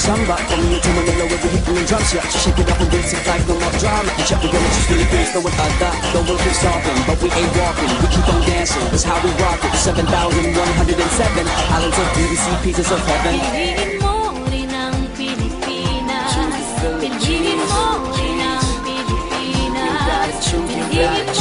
samba. From New to Manila where we hitting the drums, yeah. She shake it up and basic life, no more drama. Check the girl, she's Philippines, know what I got. The world keeps talking, but we ain't walking. We keep on dancing, that's how we rock it. 7,107 islands of beauty, see pieces of heaven. Piliin mo rin ang Pilipinas. Piliin mo rin ang Pilipinas. Piliin